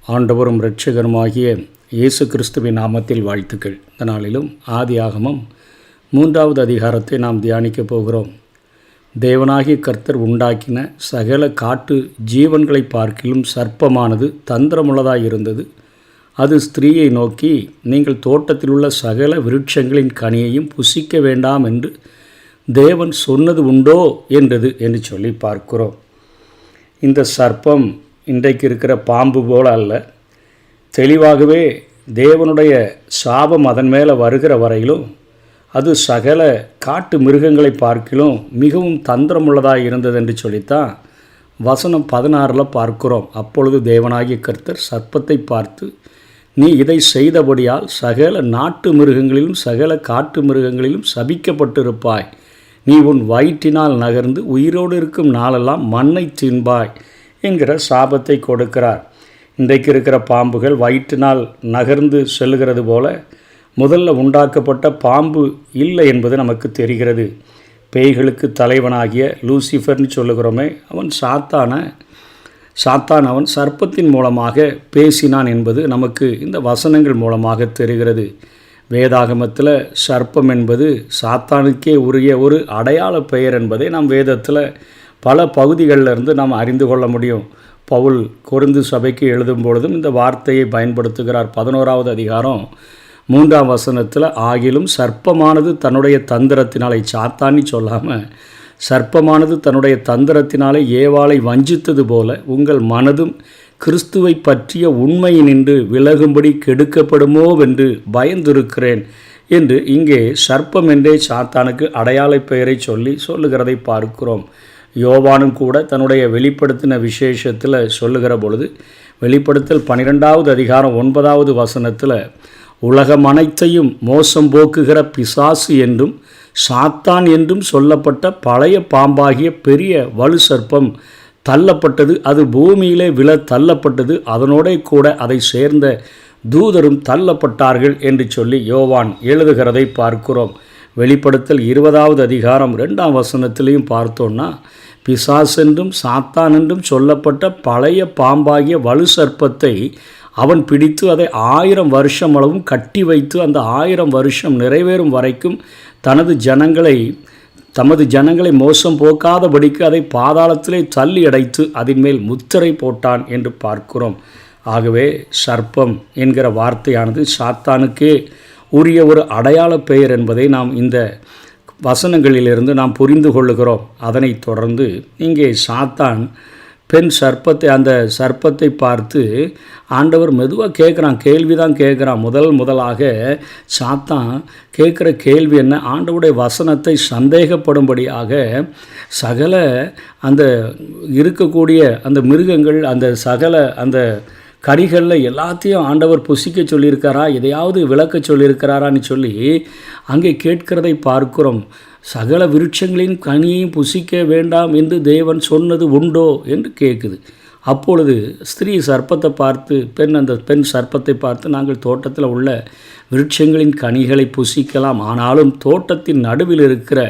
ஆண்டவரும் இரட்சகருமாகிய இயேசு கிறிஸ்துவின் நாமத்தில் வாழ்த்துக்கள். இந்த நாளிலும் ஆதியாகமம் 3வது அதிகாரத்தை நாம் தியானிக்கப் போகிறோம். தேவனாகிய கர்த்தர் உண்டாக்கின சகல காட்டு ஜீவன்களை பார்க்கிலும் சர்ப்பமானது தந்திரமுள்ளதாய் இருந்தது. அது ஸ்திரீயை நோக்கி, நீங்கள் தோட்டத்தில் உள்ள சகல விருட்சங்களின் கனியையும் புசிக்க வேண்டாம் என்று தேவன் சொன்னது உண்டோ என்றது என்று சொல்லி பார்க்கிறோம். இந்த சர்ப்பம் இன்றைக்கு இருக்கிற பாம்பு போல அல்ல. தெளிவாகவே தேவனுடைய சாபம் அதன் மேலே வருகிற வரையிலும் அது சகல காட்டு மிருகங்களை பார்க்கிலும் மிகவும் தந்திரமுள்ளதாக இருந்தது என்று சொல்லித்தான் வசனம் 16 பார்க்கிறோம். அப்பொழுது தேவனாகிய கர்த்தர் சர்ப்பத்தை பார்த்து, நீ இதை செய்தபடியால் சகல நாட்டு மிருகங்களிலும் சகல காட்டு மிருகங்களிலும் சபிக்கப்பட்டிருப்பாய். நீ உன் வயிற்றினால் நகர்ந்து உயிரோடு இருக்கும் நாளெல்லாம் மண்ணை தின்பாய் என்கிற சாபத்தை கொடுக்கிறார். இன்றைக்கு இருக்கிற பாம்புகள் வயிற்றினால் நகர்ந்து செல்லுகிறது போல முதல்ல உண்டாக்கப்பட்ட பாம்பு இல்லை என்பது நமக்கு தெரிகிறது. பேய்களுக்கு தலைவனாகிய லூசிஃபர்னு சொல்லுகிறோமே, அவன் சாத்தான் அவன் சர்ப்பத்தின் மூலமாக பேசினான் என்பது நமக்கு இந்த வசனங்கள் மூலமாக தெரிகிறது. வேதாகமத்தில் சர்ப்பம் என்பது சாத்தானுக்கே உரிய ஒரு அடையாள பெயர் என்பதை நாம் வேதத்தில் பல பகுதிகளிலிருந்து நாம் அறிந்து கொள்ள முடியும். பவுல் கொரிந்து சபைக்கு எழுதும் பொழுதும் இந்த வார்த்தையை பயன்படுத்துகிறார். 11வது அதிகாரம் 3ஆம் வசனத்தில், ஆகிலும் சர்ப்பமானது தன்னுடைய தந்திரத்தினாலே, சாத்தானி சொல்லாமல் சர்ப்பமானது தன்னுடைய தந்திரத்தினாலே ஏவாளை வஞ்சித்தது போல உங்கள் மனதும் கிறிஸ்துவை பற்றிய உண்மையினின்று விலகும்படி கெடுக்கப்படுமோ என்று பயந்திருக்கிறேன் என்று இங்கே சர்ப்பம் என்றே சாத்தானுக்கு அடையாள பெயரை சொல்லுகிறதை பார்க்கிறோம். யோவானும் கூட தன்னுடைய வெளிப்படுத்தின விசேஷத்தில் சொல்லுகிற பொழுது, வெளிப்படுத்தல் 12வது அதிகாரம் 9வது வசனத்தில், உலகம் அனைத்தையும் மோசம் போக்குகிற பிசாசு என்றும் சாத்தான் என்றும் சொல்லப்பட்ட பழைய பாம்பாகிய பெரிய வலு சர்ப்பம் தள்ளப்பட்டது, அது பூமியிலே தள்ளப்பட்டது, அதனோட கூட அதை சேர்ந்த தூதரும் தள்ளப்பட்டார்கள் என்று சொல்லி யோவான் எழுதுகிறதை பார்க்கிறோம். வெளிப்படுத்தல் 20வது அதிகாரம் 2ஆம் வசனத்திலையும் பார்த்தோன்னா, பிசாசென்றும் சாத்தான் என்றும் சொல்லப்பட்ட பழைய பாம்பாகிய வலு சர்ப்பத்தை அவன் பிடித்து அதை 1000 வருஷம் அளவும் கட்டி வைத்து அந்த 1000 வருஷம் நிறைவேறும் வரைக்கும் தமது ஜனங்களை மோசம் போக்காதபடிக்கு அதை பாதாளத்திலே தள்ளி அடைத்து அதன் மேல் முத்திரை போட்டான் என்று பார்க்கிறோம். ஆகவே சர்ப்பம் என்கிற வார்த்தையானது சாத்தானுக்கே உரிய ஒரு அடையாள பெயர் என்பதை நாம் இந்த வசனங்களிலிருந்து நாம் புரிந்து கொள்ளுகிறோம். அதனைத் தொடர்ந்து இங்கே சாத்தான் அந்த சர்ப்பத்தை பார்த்து ஆண்டவர் மெதுவாக கேள்வி தான் கேட்குறான். முதலாக சாத்தான் கேட்குற கேள்வி என்ன? ஆண்டவருடைய வசனத்தை சந்தேகப்படும்படியாக சகல அந்த இருக்கக்கூடிய அந்த மிருகங்கள் அந்த கனிகளில் எல்லாத்தையும் ஆண்டவர் புசிக்க சொல்லியிருக்காரா, எதையாவது விளக்க சொல்லியிருக்கிறாரான்னு சொல்லி அங்கே கேட்கிறதை பார்க்கிறோம். சகல விருட்சங்களின் கனியையும் புசிக்க வேண்டாம் என்று தேவன் சொன்னது உண்டோ என்று கேட்குது. அப்பொழுது ஸ்திரீ சர்ப்பத்தை பார்த்து, பெண் சர்ப்பத்தை பார்த்து, நாங்கள் தோட்டத்தில் உள்ள விருட்சங்களின் கனிகளை புசிக்கலாம், ஆனாலும் தோட்டத்தின் நடுவில் இருக்கிற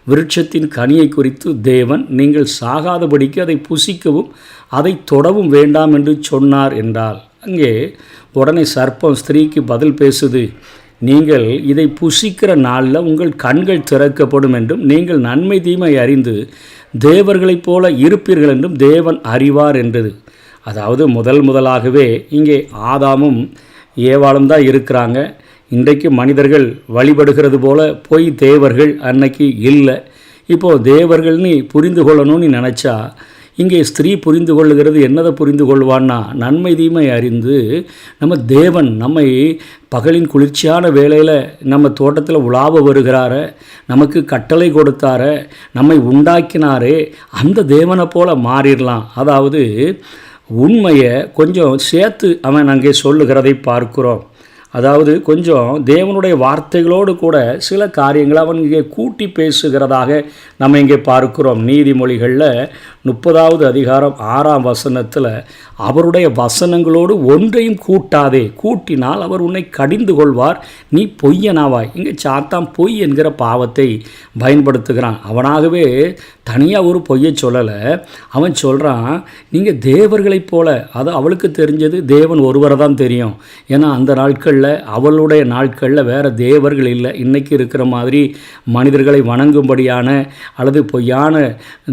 விருட்சத்தின் கனியை குறித்து தேவன் நீங்கள் சாகாதபடிக்கு அதை புசிக்கவும் அதை தொடவும் வேண்டாம் என்று சொன்னார் என்றால், அங்கே உடனே சர்ப்பம் ஸ்திரீக்கு பதில் பேசுது, நீங்கள் இதை புசிக்கிற நாளில் உங்கள் கண்கள் திறக்கப்படும் என்றும் நீங்கள் நன்மை தீமை அறிந்து தேவர்களைப் போல இருப்பீர்கள் என்றும் தேவன் அறிவார் என்றது. அதாவது முதலாகவே இங்கே ஆதாமும் ஏவாளும் தான் இருக்கிறாங்க. இன்றைக்கு மனிதர்கள் வழிபடுகிறது போல போய் தேவர்கள் அன்னைக்கு இல்லை. இப்போது தேவர்கள்னு புரிந்து கொள்ளணும்னு நினச்சா இங்கே ஸ்திரீ புரிந்து கொள்ளுகிறது. என்னதை புரிந்து கொள்வான்னா, நன்மை தீமை அறிந்து நம்ம தேவன் நம்மை பகலின் குளிர்ச்சியான வேளையில் நம்ம தோட்டத்தில் உலாவ வருகிறார, நமக்கு கட்டளை கொடுத்தார, நம்மை உண்டாக்கினாரே, அந்த தேவனை போல் மாறிடலாம். அதாவது உண்மையை கொஞ்சம் சேர்த்து அவன் அங்கே சொல்லுகிறதை பார்க்கிறோம். அதாவது கொஞ்சம் தேவனுடைய வார்த்தைகளோடு கூட சில காரியங்களை அவன் இங்கே கூட்டி பேசுகிறதாக நம்ம இங்கே பார்க்கிறோம். நீதிமொழிகளில் 30வது அதிகாரம் 6ஆம் வசனத்தில் அவருடைய வசனங்களோடு ஒன்றையும் கூட்டாதே, கூட்டினால் அவர் உன்னை கடிந்து கொள்வார், நீ பொய்யனாவாய். இங்கே சாத்தான் பொய் என்கிற பாவத்தை பயன்படுத்துகிறான். அவனாகவே தனியாக ஒரு பொய்யை சொல்லலை. அவன் சொல்கிறான், நீங்கள் தேவர்களைப் போல, அது அவளுக்கு தெரிஞ்சது தேவன் ஒருவரை தான் தெரியும். ஏன்னா அந்த நாட்களில், அவளுடைய நாட்களில் வேறு தேவர்கள் இல்லை. இன்றைக்கி இருக்கிற மாதிரி மனிதர்களை வணங்கும்படியான அல்லது பொய்யான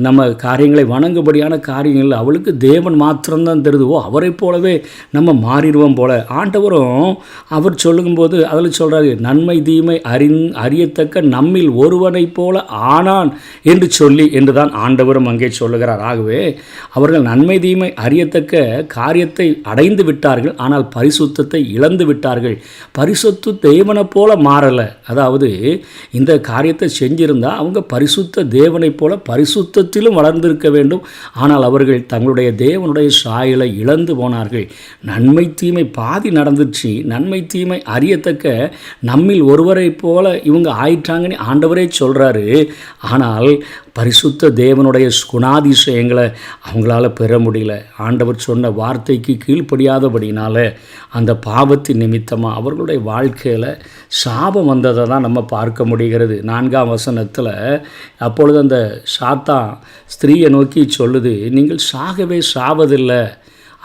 நம்ம காரியங்களை வணங்கும்படியான காரியங்கள் அவளுக்கு தேவன் மாத்திரம்தான் தெரியுது. அவரை போலவே நம்ம மாறிடுவோம் போல. ஆண்டவரும் அவர் சொல்லும்போது அதில் சொல்கிறாரு, நன்மை தீமை அறியத்தக்க நம்மில் ஒருவனைப் போல ஆனான் என்று சொல்லி என்று தான் ஆண்டவரும் அங்கே சொல்லுகிறார். ஆகவே அவர்கள் நன்மை தீமை அறியத்தக்க காரியத்தை அடைந்து விட்டார்கள், ஆனால் பரிசுத்தத்தை இழந்து விட்டார்கள். பரிசுத்த தேவனை போல மாறலை. அதாவது இந்த காரியத்தை செஞ்சிருந்தால் அவங்க பரிசுத்த தேவனைப் போல பரிசுத்தத்திலும் வளர்ந்திருக்க வேண்டும். ஆனால் அவர்கள் தங்களுடைய தேவனுடைய சாயலை இழந்து போனார்கள். நன்மை தீமை பாதி நடந்துச்சு. நன்மை தீமை அறியத்தக்க நம்மில் ஒருவரை போல இவங்க ஆயிட்டாங்கன்னு ஆண்டவரே சொல்கிறாரு. ஆனால் பரிசுத்த தேவனுடைய குணாதிசயங்களை அவங்களால பெற முடியல. ஆண்டவர் சொன்ன வார்த்தைக்கு கீழ்ப்படியாதபடினால அந்த பாவத்தின் நிமித்தமாக அவர்களுடைய வாழ்க்கையில் சாபம் வந்ததை தான் நம்ம பார்க்க முடிகிறது. 4ஆம் வசனத்தில் அப்பொழுது அந்த சாத்தான் ஸ்திரீயை நோக்கி சொல்லுது, நீங்கள் சாகவே சாவதில்லை.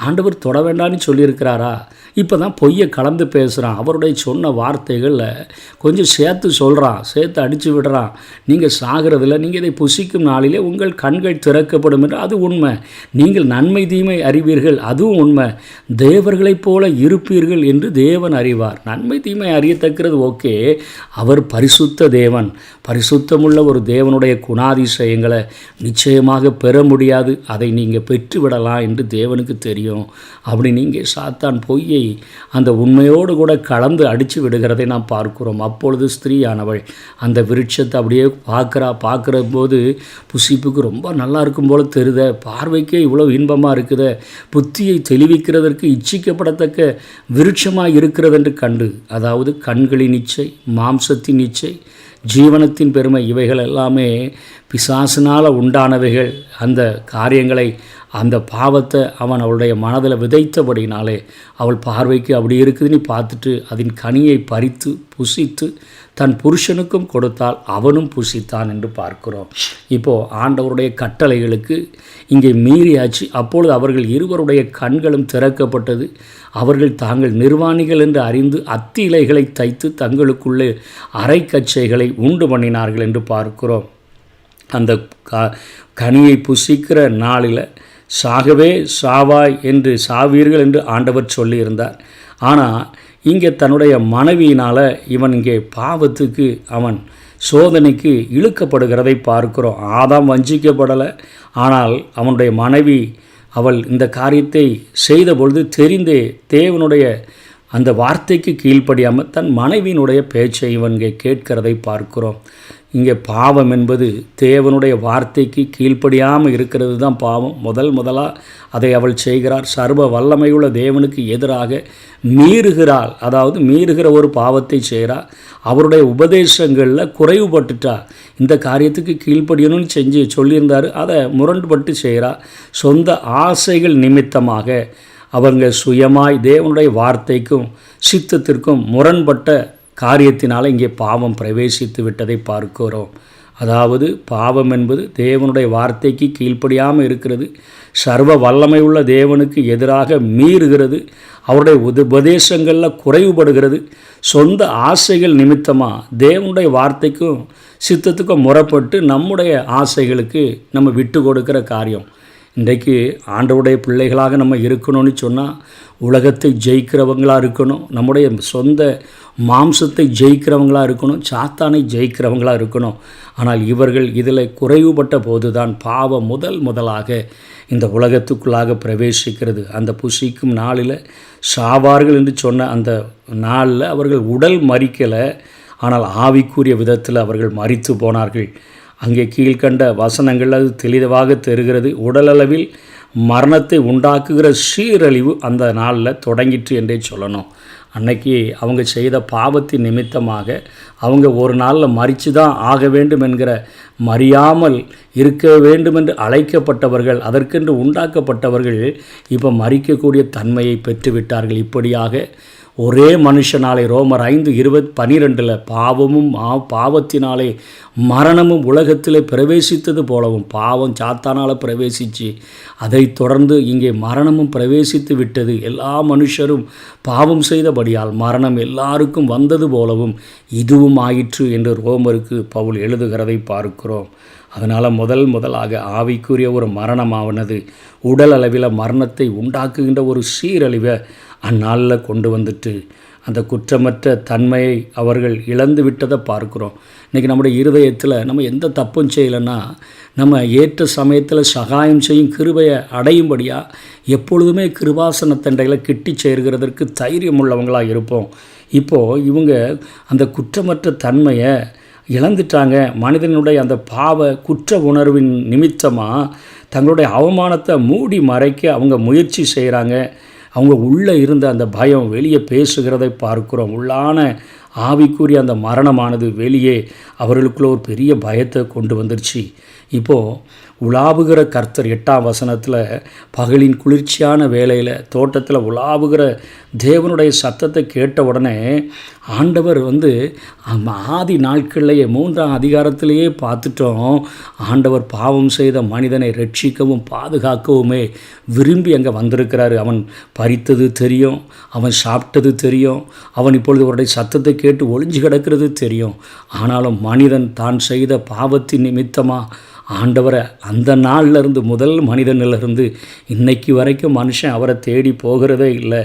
ஆண்டவர் தொட வேண்டான்னு சொல்லியிருக்கிறாரா? இப்போ தான் பொய்யை கலந்து பேசுகிறான். அவருடைய சொன்ன வார்த்தைகளில் கொஞ்சம் சேர்த்து சொல்கிறான், சேர்த்து அடித்து விடுறான். நீங்கள் சாகிறதில்ல, நீங்கள் இதை புசிக்கும் நாளிலே உங்கள் கண்கள் திறக்கப்படும் என்று, அது உண்மை. நீங்கள் நன்மை தீமை அறிவீர்கள், அதுவும் உண்மை. தேவர்களைப் போல இருப்பீர்கள் என்று தேவன் அறிவார். நன்மை தீமை அறியத்தக்கிறது ஓகே. அவர் பரிசுத்த தேவன். பரிசுத்தமுள்ள ஒரு தேவனுடைய குணாதிசயங்களை நிச்சயமாக பெற முடியாது. அதை நீங்கள் பெற்றுவிடலாம் என்று தேவனுக்கு தெரியும். அப்படி நீங்கள் சாத்தான் பொய்யை அந்த உண்மையோடு கூட கலந்து அடித்து விடுகிறதை நாம் பார்க்கிறோம். அப்பொழுது ஸ்திரீயானவள் அந்த விருட்சத்தை அப்படியே பார்க்குற போது புசிப்புக்கு ரொம்ப நல்லா இருக்கும் போல தெரியுத, பார்வைக்கே இவ்வளோ இன்பமாக இருக்குத, புத்தியை தெளிவிக்கிறதற்கு இச்சிக்கப்படத்தக்க விருட்சமாக இருக்கிறது என்று கண்டு, அதாவது கண்களின் இச்சை, மாம்சத்தின் இச்சை, ஜீவனத்தின் பெருமை, இவைகள் எல்லாமே பிசாசினால் உண்டானவைகள். அந்த காரியங்களை, அந்த பாவத்தை அவன் அவளுடைய மனதில் விதைத்தபடினாலே அவள் பார்வைக்கு அப்படி இருக்குதுன்னு பார்த்துட்டு அதன் கனியை பறித்து புசித்து தன் புருஷனுக்கும் கொடுத்தால் அவனும் புசித்தான் என்று பார்க்கிறோம். இப்போது ஆண்டவருடைய கட்டளைகளுக்கு இங்கே மீறியாச்சு. அப்பொழுது அவர்கள் இருவருடைய கண்களும் திறக்கப்பட்டது. அவர்கள் தாங்கள் நிர்வாணிகள் என்று அறிந்து அத்தி இலைகளை தைத்து தங்களுக்குள்ளே அரைக்கச்சைகளை உண்டு பண்ணினார்கள் என்று பார்க்கிறோம். அந்த கனியை புசிக்கிற நாளில் சாகவே சாவாய் என்று சாவீர்கள் என்று ஆண்டவர் சொல்லியிருந்தார். ஆனால் இங்கே தன்னுடைய மனைவியினால் இவன் இங்கே பாவத்துக்கு அவன் சோதனைக்கு இழுக்கப்படுகிறதை பார்க்கிறோம். ஆதாம் வஞ்சிக்கப்படலை, ஆனால் அவனுடைய மனைவி அவள் இந்த காரியத்தை செய்த பொழுது தெரிந்தே தேவனுடைய அந்த வார்த்தைக்கு கீழ்ப்படியாமல் தன் மனைவியினுடைய பேச்சை இவன் இங்கே கேட்கிறதை பார்க்கிறோம். இங்கே பாவம் என்பது தேவனுடைய வார்த்தைக்கு கீழ்ப்படியாமல் இருக்கிறது தான் பாவம். முதலாக அதை அவள் செய்கிறார். சர்வ வல்லமையுள்ள தேவனுக்கு எதிராக மீறுகிறாள். அதாவது மீறுகிற ஒரு பாவத்தை செய்கிறார். அவருடைய உபதேசங்களில் குறைவுபட்டுட்டா. இந்த காரியத்துக்கு கீழ்ப்படியணும்னு செஞ்சு சொல்லியிருந்தார், அதை முரண்பட்டு செய்கிறார். சொந்த ஆசைகள் நிமித்தமாக அவங்க சுயமாய் தேவனுடைய வார்த்தைக்கும் சித்தத்திற்கும் முரண்பட்ட காரியத்தினால் இங்கே பாவம் பிரவேசித்து விட்டதை பார்க்கிறோம். அதாவது பாவம் என்பது தேவனுடைய வார்த்தைக்கு கீழ்ப்படியாமல் இருக்கிறது, சர்வ வல்லமை உள்ள தேவனுக்கு எதிராக மீறுகிறது, அவருடைய உபதேசங்களில் குறைவுபடுகிறது, சொந்த ஆசைகள் நிமித்தமாக தேவனுடைய வார்த்தைக்கும் சித்தத்துக்கும் முறப்பட்டு நம்முடைய ஆசைகளுக்கு நம்ம விட்டு கொடுக்கிற காரியம். இன்றைக்கு ஆண்டவருடைய பிள்ளைகளாக நம்ம இருக்கணும்னு சொன்னால் உலகத்தை ஜெயிக்கிறவங்களாக இருக்கணும், நம்முடைய சொந்த மாம்சத்தை ஜெயிக்கிறவங்களாக இருக்கணும், சாத்தானை ஜெயிக்கிறவங்களாக இருக்கணும். ஆனால் இவர்கள் இதில் குறைவுபட்ட போது தான் பாவம் முதலாக இந்த உலகத்துக்குள்ளாக பிரவேசிக்கிறது. அந்த புசிக்கும் நாளில் சாவார்கள் என்று சொன்ன அந்த நாளில் அவர்கள் உடல் மரிக்கலை, ஆனால் ஆவிக்குரிய விதத்தில் அவர்கள் மரித்து போனார்கள். அங்கே கீழ்கண்ட வசனங்கள் அது தெளிவாக தெரிகிறது. உடலளவில் மரணத்தை உண்டாக்குகிற சீரழிவு அந்த நாளில் தொடங்கிற்று என்றே சொல்லணும். அன்னைக்கு அவங்க செய்த பாவத்தின் நிமித்தமாக அவங்க ஒரு நாளில் மரித்து தான் ஆக வேண்டும் என்கிற மறியாமல் இருக்க வேண்டும் என்று அழைக்கப்பட்டவர்கள், அதற்கென்று உண்டாக்கப்பட்டவர்கள் இப்போ மரிக்கக்கூடிய தன்மையை பெற்றுவிட்டார்கள். இப்படியாக ஒரே மனுஷனாலே ரோமர் 5:12 பாவமும் பாவத்தினாலே மரணமும் உலகத்திலே பிரவேசித்தது போலவும், பாவம் சாத்தானால் பிரவேசித்து அதை தொடர்ந்து இங்கே மரணமும் பிரவேசித்து விட்டது. எல்லா மனுஷரும் பாவம் செய்தபடியால் மரணம் எல்லாருக்கும் வந்தது போலவும் இதுவும் ஆயிற்று என்று ரோமருக்கு பவுல் எழுதுகிறதை பார்க்கிறோம். அதனால் முதலாக ஆவிக்குரிய ஒரு மரணமானது உடல் அளவில் மரணத்தை உண்டாக்குகின்ற ஒரு சீரழிவை அந்நாளில் கொண்டு வந்துட்டு அந்த குற்றமற்ற தன்மையை அவர்கள் இழந்து விட்டதை பார்க்குறோம். இன்றைக்கி நம்முடைய இருதயத்தில் நம்ம எந்த தப்பும் செய்யலைன்னா நம்ம ஏற்ற சமயத்தில் சகாயம் செய்யும் கிருபையை அடையும்படியாக எப்பொழுதுமே கிருபாசன தண்டைகளை கிட்டி சேர்கிறதற்கு தைரியம் உள்ளவங்களாக இருப்போம். இப்போது இவங்க அந்த குற்றமற்ற தன்மையை இழந்துட்டாங்க. மனிதனுடைய அந்த பாவ குற்ற உணர்வின் நிமித்தமாக தங்களுடைய அவமானத்தை மூடி மறைக்க அவங்க முயற்சி செய்கிறாங்க. அவங்க உள்ளே இருந்த அந்த பயம் வெளியே பேசுகிறதை பார்க்குறோம். உள்ளான ஆவிக்குரிய அந்த மரணமானது வெளியே அவர்களுக்குள்ள ஒரு பெரிய பயத்தை கொண்டு வந்துருச்சு. இப்போது உலாவுகிற கர்த்தர் 8ஆம் வசனத்தில் பகலின் குளிர்ச்சியான வேளையில் தோட்டத்தில் உலாவுகிற தேவனுடைய சத்தத்தை கேட்ட உடனே ஆண்டவர் ஆதி நாட்கள்லேயே 3ஆம் அதிகாரத்திலேயே பார்த்துட்டோம். ஆண்டவர் பாவம் செய்த மனிதனை ரட்சிக்கவும் பாதுகாக்கவுமே விரும்பி அங்கே வந்திருக்கிறாரு. அவன் பறித்தது தெரியும், அவன் சாப்பிட்டது தெரியும், அவன் இப்பொழுது அவருடைய சத்தத்தை கேட்டு ஒளிஞ்சு கிடக்கிறது தெரியும். ஆனாலும் மனிதன் தான் செய்த பாவத்தின் நிமித்தமாக ஆண்டவரை அந்த நாள்லேருந்து முதல் மனிதனிலிருந்து இன்னைக்கு வரைக்கும் மனுஷன் அவரை தேடி போகிறதே இல்லை.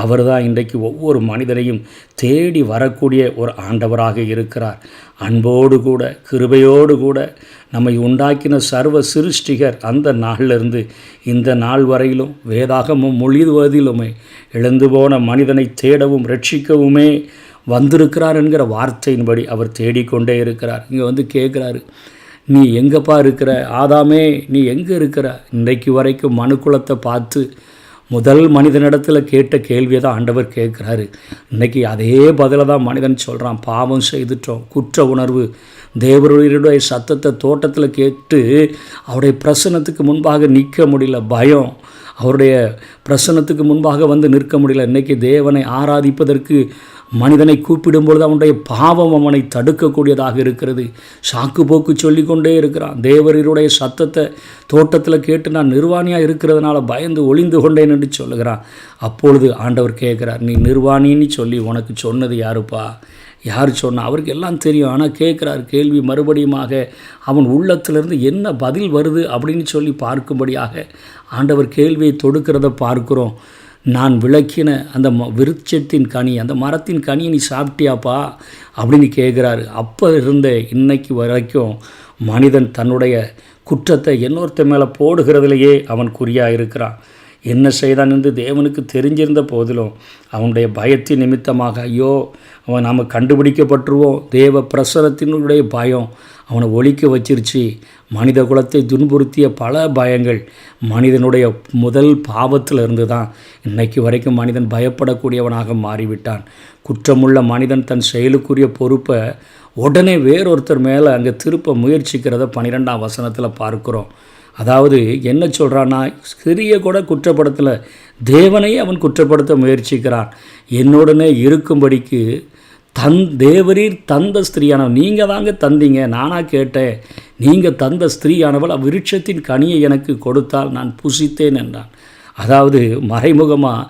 அவர் தான் இன்றைக்கு ஒவ்வொரு மனிதனையும் தேடி வரக்கூடிய ஒரு ஆண்டவராக இருக்கிறார். அன்போடு கூட கிருபையோடு கூட நம்மை உண்டாக்கின சர்வ சிருஷ்டிகர் அந்த நாளிலிருந்து இந்த நாள் வரையிலும் வேதாகமும் முழுவதிலுமே எழுந்து போன மனிதனை தேடவும் ரட்சிக்கவுமே வந்திருக்கிறார் என்கிற வார்த்தையின்படி அவர் தேடிக்கொண்டே இருக்கிறார். இங்கே கேட்குறாரு, நீ எங்கேப்பா இருக்கிற ஆதாமே, நீ எங்கே இருக்கிற? இன்றைக்கு வரைக்கும் மனுக்குலத்தை பார்த்து முதல் மனிதனிடத்தில் கேட்ட கேள்வியை தான் ஆண்டவர் கேட்குறாரு. இன்றைக்கி அதே பதிலை தான் மனிதன் சொல்கிறான். பாவம் செய்துட்டோம், குற்ற உணர்வு, தேவருடைய சத்தத்தை தோட்டத்தில் கேட்டு அவருடைய பிரசன்னத்துக்கு முன்பாக நிற்க முடியல, பயம், அவருடைய பிரசன்னத்துக்கு முன்பாக நிற்க முடியல. இன்றைக்கி தேவனை ஆராதிப்பதற்கு மனிதனை கூப்பிடும்பொழுது அவனுடைய பாவம் அவனை தடுக்கக்கூடியதாக இருக்கிறது. சாக்கு போக்கு சொல்லி கொண்டே இருக்கிறான். தேவருடைய சத்தத்தை தோட்டத்தில் கேட்டு நான் நிர்வாணியாக இருக்கிறதுனால பயந்து ஒளிந்து கொண்டேன் என்று சொல்லுகிறான். அப்பொழுது ஆண்டவர் கேட்குறார், நீ நிர்வாணின்னு சொல்லி உனக்கு சொன்னது யாருப்பா? யார் சொன்னால்? அவருக்கு எல்லாம் தெரியும். ஆனால் கேட்குறார் கேள்வி மறுபடியுமாக. அவன் உள்ளத்திலிருந்து என்ன பதில் வருது அப்படின்னு சொல்லி பார்க்கும்படியாக ஆண்டவர் கேள்வியை தொடுக்கிறத பார்க்குறோம். நான் விளக்கின அந்த விருட்சத்தின் கனி, அந்த மரத்தின் கனியை நீ சாப்பிட்டியாப்பா அப்படின்னு கேட்குறாரு. அப்போ இருந்த இன்னைக்கு வரைக்கும் மனிதன் தன்னுடைய குற்றத்தை இன்னொருத்த மேலே போடுகிறதுலையே அவன் குறியாக இருக்கிறான். என்ன செய்தான் என்று தேவனுக்கு தெரிஞ்சிருந்த போதிலும் அவனுடைய பயத்தின் நிமித்தமாக ஐயோ அவன் நாம் கண்டுபிடிக்கப்பட்டுருவோம், தேவ பிரசனத்தினுடைய பயம் அவனை ஒழிக்க வச்சிருச்சு. மனித குலத்தை துன்புறுத்திய பல பயங்கள் மனிதனுடைய முதல் பாவத்தில் இருந்து தான் இன்னைக்கு வரைக்கும் மனிதன் பயப்படக்கூடியவனாக மாறிவிட்டான். குற்றமுள்ள மனிதன் தன் செயலுக்குரிய பொறுப்பை உடனே வேறொருத்தர் மேலே அங்கே திருப்ப முயற்சிக்கிறத 12ஆம் வசனத்தில் பார்க்குறோம். அதாவது என்ன சொல்கிறான்னா, சிறிய கூட குற்றப்படுத்தலை, தேவனையே அவன் குற்றப்படுத்த முயற்சிக்கிறான். என்னுடனே இருக்கும்படிக்கு தேவரீர் தந்த ஸ்திரீயானவள், நீங்கள் தாங்க தந்தீங்க, நானாக கேட்டேன், நீங்கள் தந்த ஸ்திரீயானவள் அவ்விருட்சத்தின் கனியை எனக்கு கொடுத்தால் நான் புசித்தேன் என்றான். அதாவது மறைமுகமாக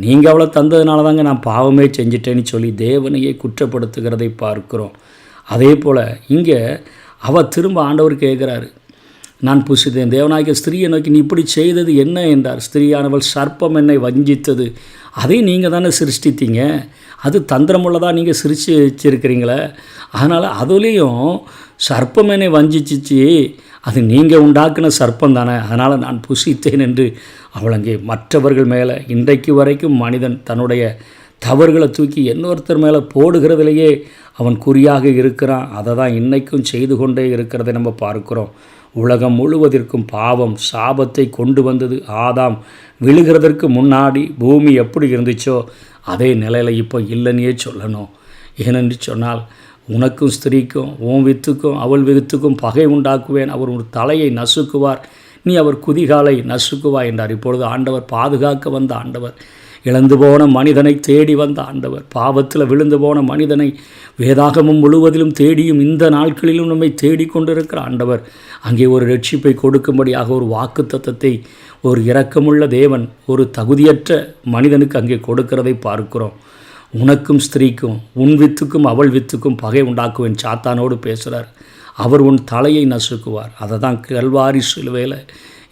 நீங்கள் அவளை தந்ததுனால தாங்க நான் பாவமே செஞ்சிட்டேன்னு சொல்லி தேவனையே குற்றப்படுத்துகிறதை பார்க்குறோம். அதே போல் இங்கே அவள் திரும்ப ஆண்டவர் கேட்குறாரு, நான் புசித்தேன், தேவனாகிய ஸ்திரீயை நோக்கி நீ இப்படி செய்தது என்ன என்றார். ஸ்திரீயானவள் சர்ப்பம் என்னை வஞ்சித்தது, அதை நீங்கள் தானே சிருஷ்டித்தீங்க, அது தந்திரமுள்ளதாக நீங்கள் சிரிச்சு வச்சிருக்கிறீங்களே, அதனால் அதுலேயும் சர்ப்பம் என்னை வஞ்சிச்சிச்சு, அது நீங்கள் உண்டாக்குன சர்ப்பம் தானே, அதனால் நான் புசித்தேன் என்று அவள் அங்கே மற்றவர்கள் மேலே இன்றைக்கு வரைக்கும் மனிதன் தன்னுடைய தவறுகளை தூக்கி இன்னொருத்தர் மேலே போடுகிறதுலையே அவன் குறியாக இருக்கிறான். அதை தான் இன்றைக்கும் செய்து கொண்டே இருக்கிறதை நம்ம பார்க்குறோம். உலகம் முழுவதற்கும் பாவம் சாபத்தை கொண்டு வந்தது. ஆதாம் விழுகிறதற்கு முன்னாடி பூமி எப்படி இருந்துச்சோ அதே நிலையில் இப்போ இல்லைன்னே சொல்லணும். ஏனென்று சொன்னால், உனக்கும் ஸ்திரீக்கும் உன் வித்துக்கும் அவள் வித்துக்கும் பகை உண்டாக்குவேன், அவர் ஒரு தலையை நசுக்குவார், நீ அவர் குதிகாலை நசுக்குவாய் என்றார். இப்பொழுது ஆண்டவர் பாதுகாக்க வந்த ஆண்டவர், இழந்து போன மனிதனை தேடி வந்த ஆண்டவர், பாவத்தில் விழுந்து போன மனிதனை வேதாகமம் முழுவதிலும் தேடியும் இந்த நாட்களிலும் நம்மை தேடிக்கொண்டிருக்கிற ஆண்டவர் அங்கே ஒரு ரட்சிப்பை கொடுக்கும்படியாக ஒரு வாக்குத்தத்தத்தை ஒரு இரக்கமுள்ள தேவன் ஒரு தகுதியற்ற மனிதனுக்கு அங்கே கொடுக்கிறதை பார்க்கிறோம். உனக்கும் ஸ்திரீக்கும் உன் வித்துக்கும் அவள் வித்துக்கும் பகை உண்டாக்குவேன் சாத்தானோடு பேசுகிறார். அவர் உன் தலையை நசுக்குவார். அதை தான் கல்வாரி சிலுவையில்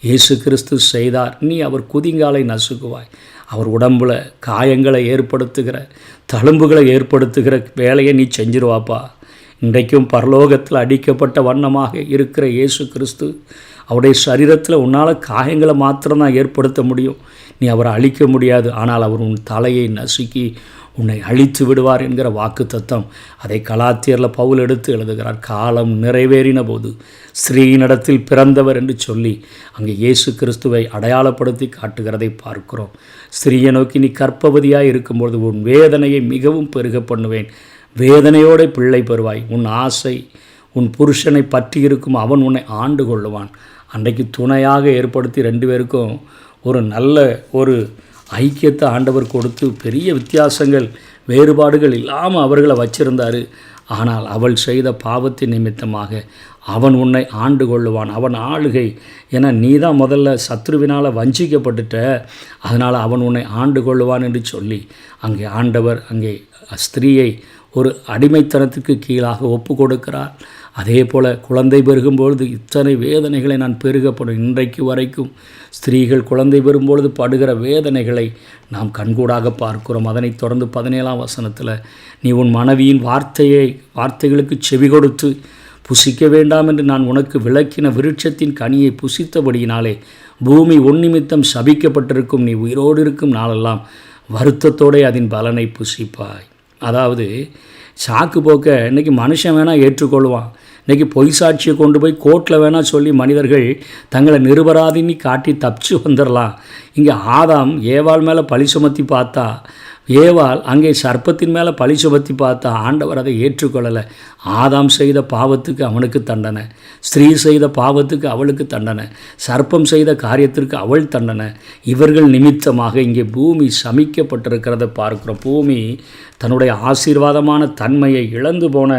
இயேசு கிறிஸ்து செய்தார். நீ அவர் குதிங்காலை நசுக்குவாய். அவர் உடம்புல காயங்களை ஏற்படுத்துகிற தழும்புகளை ஏற்படுத்துகிற வேலையை நீ செஞ்சிருவாப்பா. இன்றைக்கும் பரலோகத்தில் அடிக்கப்பட்ட வண்ணமாக இருக்கிற இயேசு கிறிஸ்து அவருடைய சரீரத்தில் உன்னால் காயங்களை மாத்திரம்தான் ஏற்படுத்த முடியும், நீ அவரை அழிக்க முடியாது. ஆனால் அவர் உன் தலையை நசுக்கி உன்னை அழித்து விடுவார் என்கிற வாக்கு தத்தம் அதை கலாத்தியரில் பவுல் எடுத்து எழுதுகிறார். காலம் நிறைவேறின போது ஸ்ரீனிடத்தில் பிறந்தவர் என்று சொல்லி அங்கே இயேசு கிறிஸ்துவை அடையாளப்படுத்தி காட்டுகிறதை பார்க்கிறோம். ஸ்திரீயை நோக்கி நீ கர்ப்பவதியாக இருக்கும்பொழுது உன் வேதனையை மிகவும் பெருக பண்ணுவேன், வேதனையோட பிள்ளை பெறுவாய், உன் ஆசை உன் புருஷனை பற்றி இருக்கும், அவன் உன்னை ஆண்டு கொள்ளுவான். அன்றைக்கு துணையாக ஏற்படுத்தி ரெண்டு பேருக்கும் ஒரு நல்ல ஒரு ஐக்கியத்தை ஆண்டவர் கொடுத்து பெரிய வித்தியாசங்கள் வேறுபாடுகள் இல்லாமல் அவர்களை வச்சிருந்தார். ஆனால் அவள் செய்த பாவத்தின் நிமித்தமாக அவன் உன்னை ஆண்டு கொள்ளுவான், அவன் ஆளுகை. ஏன்னா நீ தான் முதல்ல சத்ருவினால் வஞ்சிக்கப்பட்டுட்ட, அதனால் அவன் உன்னை ஆண்டு கொள்ளுவான் என்று சொல்லி அங்கே ஆண்டவர் அங்கே ஸ்திரீயை ஒரு அடிமைத்தனத்துக்கு கீழாக ஒப்பு கொடுக்கிறார். அதே போல் குழந்தை பெருகும்பொழுது இத்தனை வேதனைகளை நான் பெருகப்படும். இன்றைக்கு வரைக்கும் ஸ்திரீகள் குழந்தை பெறும்பொழுது படுகிற வேதனைகளை நாம் கண்கூடாக பார்க்கிறோம். அதனைத் தொடர்ந்து 17ஆம் வசனத்தில் நீ உன் மனைவியின் வார்த்தைகளுக்கு செவி கொடுத்து புசிக்க வேண்டாம் என்று நான் உனக்கு விளக்கின விருட்சத்தின் கனியை புசித்தபடியினாலே பூமி உன் நிமித்தம் சபிக்கப்பட்டிருக்கும், நீ உயிரோடு இருக்கும் நாளெல்லாம் வருத்தத்தோடு அதன் பலனை புசிப்பாய். அதாவது சாக்கு போக்க இன்றைக்கி மனுஷன் வேணால் ஏற்றுக்கொள்வான். இன்றைக்கி பொய் சாட்சியை கொண்டு போய் கோர்ட்டில் வேணால் சொல்லி மனிதர்கள் தங்களை நிரபராதின்னு காட்டி தப்பிச்சு வந்துடலாம். இங்கே ஆதாம் ஏவாள் மேலே பழி சுமத்தி பார்த்தா, ஏவாள் அங்கே சர்ப்பத்தின் மேலே பழி சுமத்தி பார்த்தா, ஆண்டவர் அதை ஏற்றுக்கொள்ளலை. ஆதாம் செய்த பாவத்துக்கு அவனுக்கு தண்டனை, ஸ்திரீ செய்த பாவத்துக்கு அவளுக்கு தண்டனை, சர்ப்பம் செய்த காரியத்திற்கு அவள் தண்டனை. இவர்கள் நிமித்தமாக இங்கே பூமி சமிக்கப்பட்டிருக்கிறத பார்க்குறோம். பூமி தன்னுடைய ஆசீர்வாதமான தன்மையை இழந்து போன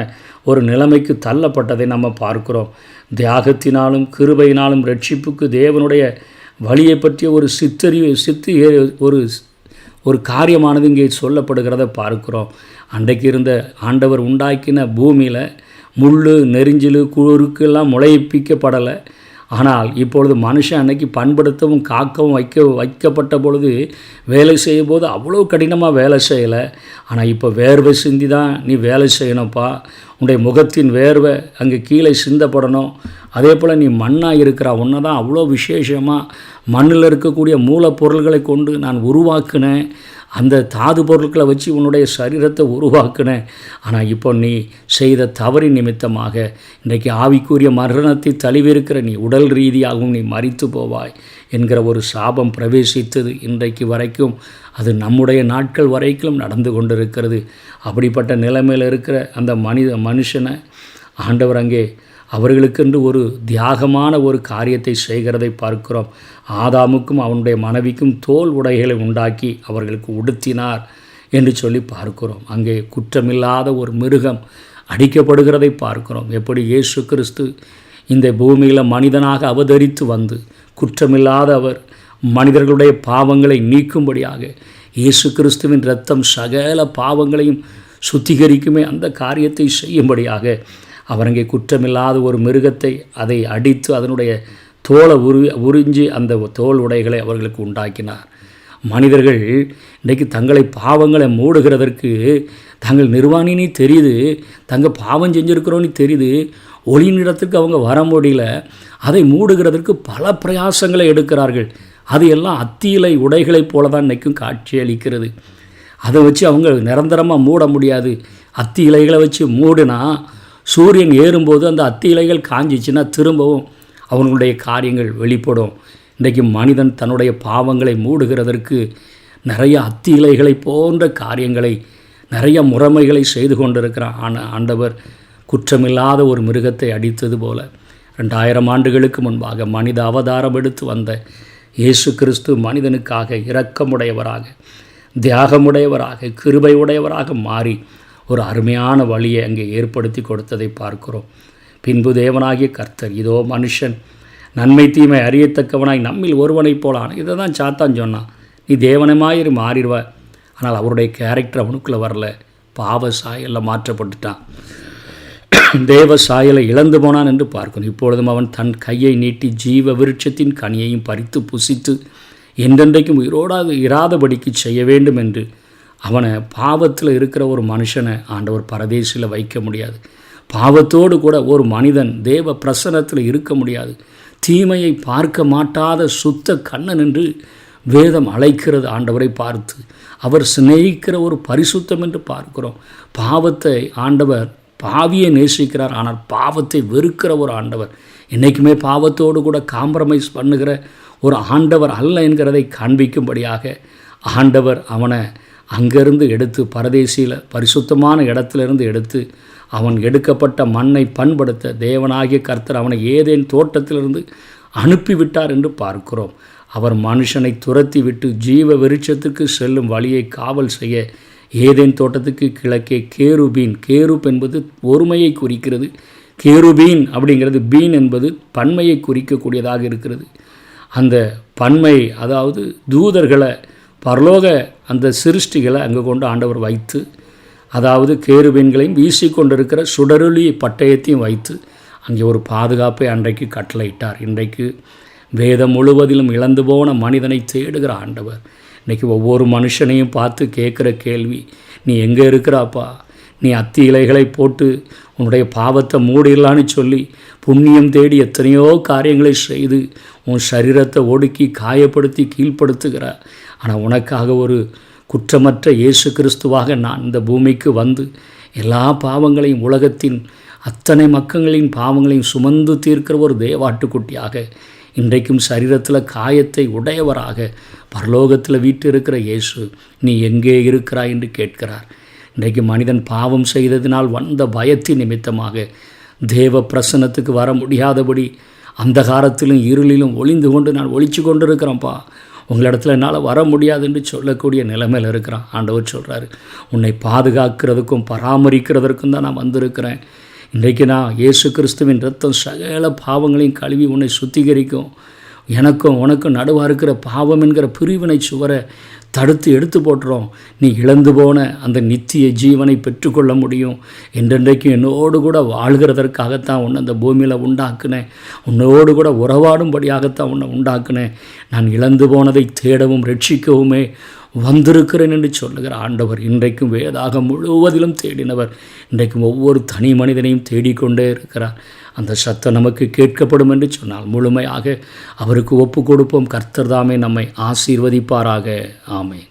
ஒரு நிலைமைக்கு தள்ளப்பட்டதை நம்ம பார்க்குறோம். தியாகத்தினாலும் கிருபையினாலும் ரட்சிப்புக்கு தேவனுடைய வழியை பற்றிய ஒரு ஒரு காரியமானது இங்கே சொல்லப்படுகிறத பார்க்கிறோம். அன்றைக்கு இருந்த ஆண்டவர் உண்டாக்கின பூமியில் முள் நெரிஞ்சில் குறுக்கெல்லாம் முளைப்பிக்கப்படலை. ஆனால் இப்பொழுது மனுஷன் அன்னைக்கு பண்படுத்தவும் காக்கவும் வைக்கப்பட்ட பொழுது வேலை செய்யும் போது அவ்வளோ கடினமாக வேலை செய்யலை. ஆனால் இப்போ வேர்வை சிந்தி தான் நீ வேலை செய்யணும்ப்பா. உன்னுடைய முகத்தின் வேர்வை அங்கே கீழே சிந்தப்படணும். அதே போல் நீ மண்ணாக இருக்கிற உன்னை தான் அவ்வளோ விசேஷமாக மண்ணில் இருக்கக்கூடிய மூலப்பொருள்களை கொண்டு நான் உருவாக்கினேன். அந்த தாது பொருட்களை வச்சு உன்னுடைய சரீரத்தை உருவாக்கினேன். ஆனால் இப்போ நீ செய்த தவறின் நிமித்தமாக இன்றைக்கு ஆவிக்குரிய மரணத்தை தழுவிருக்கிற நீ உடல் ரீதியாகவும் நீ மரித்து போவாய் என்கிற ஒரு சாபம் பிரவேசித்தது. இன்றைக்கு வரைக்கும் அது நம்முடைய நாட்கள் வரைக்கும் நடந்து கொண்டிருக்கிறது. அப்படிப்பட்ட நிலைமையில் இருக்கிற அந்த மனுஷனை ஆண்டவர் அங்கே அவர்களுக்கென்று ஒரு தியாகமான ஒரு காரியத்தை செய்கிறதை பார்க்கிறோம். ஆதாமுக்கும் அவனுடைய மனைவிக்கும் தோல் உடைகளை உண்டாக்கி அவர்களுக்கு உடுத்தினார் என்று சொல்லி பார்க்கிறோம். அங்கே குற்றமில்லாத ஒரு மிருகம் அடிக்கப்படுகிறதை பார்க்கிறோம். எப்படி இயேசு கிறிஸ்து இந்த பூமியில் மனிதனாக அவதரித்து வந்து குற்றமில்லாத அவர் மனிதர்களுடைய பாவங்களை நீக்கும்படியாக இயேசு கிறிஸ்துவின் இரத்தம் சகல பாவங்களையும் சுத்திகரிக்குமே அந்த காரியத்தை செய்யும்படியாக அவர் அங்கே குற்றமில்லாத ஒரு மிருகத்தை அதை அடித்து அதனுடைய தோலை உறிஞ்சி அந்த தோல் உடைகளை அவர்களுக்கு உண்டாக்கினார். மனிதர்கள் இன்றைக்கு தங்களை பாவங்களை மூடுகிறதற்கு தாங்கள் நிர்வாணினே தெரியுது, தங்கள் பாவம் செஞ்சுருக்கிறோன்னு தெரியுது, ஒளியினிடத்துக்கு அவங்க வர முடியல. அதை மூடுகிறதற்கு பல பிரயாசங்களை எடுக்கிறார்கள். அது எல்லாம் அத்தியிலை உடைகளைப் போல தான் இன்றைக்கும் காட்சி அளிக்கிறது. அதை வச்சு அவங்க நிரந்தரமாக மூட முடியாது. அத்தி இலைகளை வச்சு மூடினா சூரியன் ஏறும்போது அந்த அத்தி இலைகள் காஞ்சிச்சுன்னா திரும்பவும் அவங்களுடைய காரியங்கள் வெளிப்படும். இன்றைக்கு மனிதன் தன்னுடைய பாவங்களை மூடுகிறதற்கு நிறைய அத்தி இலைகளை போன்ற காரியங்களை, நிறைய முறைமைகளை செய்து கொண்டிருக்கிற ஆண்டவர் குற்றமில்லாத ஒரு மிருகத்தை அடித்தது போல 2000 ஆண்டுகளுக்கு முன்பாக மனித அவதாரம் எடுத்து வந்த இயேசு கிறிஸ்து மனிதனுக்காக இரக்கமுடையவராக, தியாகமுடையவராக, கிருபை உடையவராக மாறி ஒரு அருமையான வழியை அங்கே ஏற்படுத்தி கொடுத்ததை பார்க்கிறோம். பின்பு தேவனாகிய கர்த்தர், இதோ மனுஷன் நன்மை தீமை அறியத்தக்கவனாய் நம்மில் ஒருவனைப் போலான். இதை தான் சாத்தான் சொன்னான், நீ தேவனமாயிரு மாறிடுவ. ஆனால் அவருடைய கேரக்டர் அவனுக்குள்ளே வரல, பாவ சாயலில் மாற்றப்பட்டுட்டான், தேவ சாயலை இழந்து போனான் என்று பார்க்கணும். இப்பொழுதும் அவன் தன் கையை நீட்டி ஜீவ விருட்சத்தின் கனியையும் பறித்து புசித்து என்றென்றைக்கும் உயிரோடாது இராதபடிக்கு செய்ய வேண்டும் என்று அவனை, பாவத்தில் இருக்கிற ஒரு மனுஷனை ஆண்டவர் பரதேசில் வைக்க முடியாது. பாவத்தோடு கூட ஒரு மனிதன் தேவ பிரசன்னத்தில் இருக்க முடியாது. தீமையை பார்க்க மாட்டாத சுத்த கண்ணன் என்று வேதம் அழைக்கிறது. ஆண்டவரை பார்த்து அவர் சிநேகிக்கிற ஒரு பரிசுத்தம் என்று பார்க்கிறோம். பாவத்தை ஆண்டவர், பாவியை நேசிக்கிறார், ஆனால் பாவத்தை வெறுக்கிற ஒரு ஆண்டவர். என்றைக்குமே பாவத்தோடு கூட காம்ப்ரமைஸ் பண்ணுகிற ஒரு ஆண்டவர் அல்ல என்கிறதை காண்பிக்கும்படியாக ஆண்டவர் அவனை அங்கிருந்து எடுத்து, பரதேசியில் பரிசுத்தமான இடத்திலிருந்து எடுத்து, அவன் எடுக்கப்பட்ட மண்ணை பண்படுத்த தேவனாகிய கர்த்தர் அவனை ஏதேன் தோட்டத்திலிருந்து அனுப்பிவிட்டார் என்று பார்க்கிறோம். அவர் மனுஷனை துரத்தி விட்டு ஜீவ விருட்சத்துக்கு செல்லும் வழியை காவல் செய்ய ஏதேன் தோட்டத்துக்கு கிழக்கே கேருபீன், கேருப் என்பது ஒருமையை குறிக்கிறது, கேருபீன் அப்படிங்கிறது பீன் என்பது பன்மையை குறிக்கக்கூடியதாக இருக்கிறது. அந்த பன்மை, அதாவது தூதர்களை, பரலோக அந்த சிருஷ்டிகளை அங்கே கொண்டு ஆண்டவர் வைத்து, அதாவது கேருபீன்களையும் வீசிக்கொண்டிருக்கிற சுடரொளி பட்டயத்தையும் வைத்து அங்கே ஒரு பாதுகாப்பை அன்றைக்கு கட்டளையிட்டார். இன்றைக்கு வேதம் முழுவதிலும் இழந்து போன மனிதனை தேடுகிற ஆண்டவர் இன்றைக்கி ஒவ்வொரு மனுஷனையும் பார்த்து கேட்குற கேள்வி, நீ எங்கே இருக்கிறாப்பா? நீ அத்தி இலைகளை போட்டு உன்னுடைய பாவத்தை மூடிடலான்னு சொல்லி புண்ணியம் தேடி எத்தனையோ காரியங்களை செய்து உன் சரீரத்தை ஒடுக்கி காயப்படுத்தி கீழ்ப்படுத்துகிற, ஆனால் உனக்காக ஒரு குற்றமற்ற இயேசு கிறிஸ்துவாக நான் இந்த பூமிக்கு வந்து எல்லா பாவங்களையும், உலகத்தின் அத்தனை மக்களின் பாவங்களையும் சுமந்து தீர்க்கிற ஒரு தேவாட்டுக்குட்டியாக, இன்றைக்கும் சரீரத்தில் காயத்தை உடையவராக பரலோகத்தில் வீட்டு இருக்கிற இயேசு, நீ எங்கே இருக்கிறாய் என்று கேட்கிறார். இன்றைக்கு மனிதன் பாவம் செய்ததினால் வந்த பயத்தின் நிமித்தமாக தேவ பிரசன்னத்துக்கு வர முடியாதபடி அந்தகாரத்திலும் இருளிலும் ஒளிந்து கொண்டு நான் ஒளிச்சு கொண்டு இருக்கிறேன்ப்பா, உங்களிடத்துல என்னால் வர முடியாது என்று சொல்லக்கூடிய நிலைமையில் இருக்கிறான். ஆண்டவர் சொல்கிறாரு, உன்னை பாதுகாக்கிறதுக்கும் பராமரிக்கிறதற்கும் தான் நான் வந்திருக்கிறேன். இன்றைக்கு நான் இயேசு கிறிஸ்துவின் இரத்தம் சகல பாவங்களையும் கழுவி உன்னை சுத்திகரிக்கும். எனக்கும் உனக்கும் நடுவாக இருக்கிற பாவம் என்கிற பிரிவினை சுவரை தடுத்து எடுத்து போட்டுறோம். நீ இழந்து போன அந்த நித்திய ஜீவனை பெற்றுக்கொள்ள முடியும். என்றென்றைக்கும் என்னோடு கூட வாழ்கிறதற்காகத்தான் உன்னை அந்த பூமியில் உண்டாக்குனேன். உன்னோடு கூட உறவாடும்படியாகத்தான் உன்னை உண்டாக்குனேன். நான் இழந்து போனதை தேடவும் ரட்சிக்கவுமே வந்திருக்கிறேன் என்று சொல்லுகிற ஆண்டவர் இன்றைக்கும் வேதாகம் முழுவதிலும் தேடினவர். இன்றைக்கும் ஒவ்வொரு தனி மனிதனையும் தேடிக்கொண்டே இருக்கிறார். அந்த சத்தம் நமக்கு கேட்கப்படும் என்று சொன்னால் முழுமையாக அவருக்கு ஒப்பு கொடுப்போம். கர்த்தர் தாமே நம்மை ஆசீர்வதிப்பாராக. ஆமென்.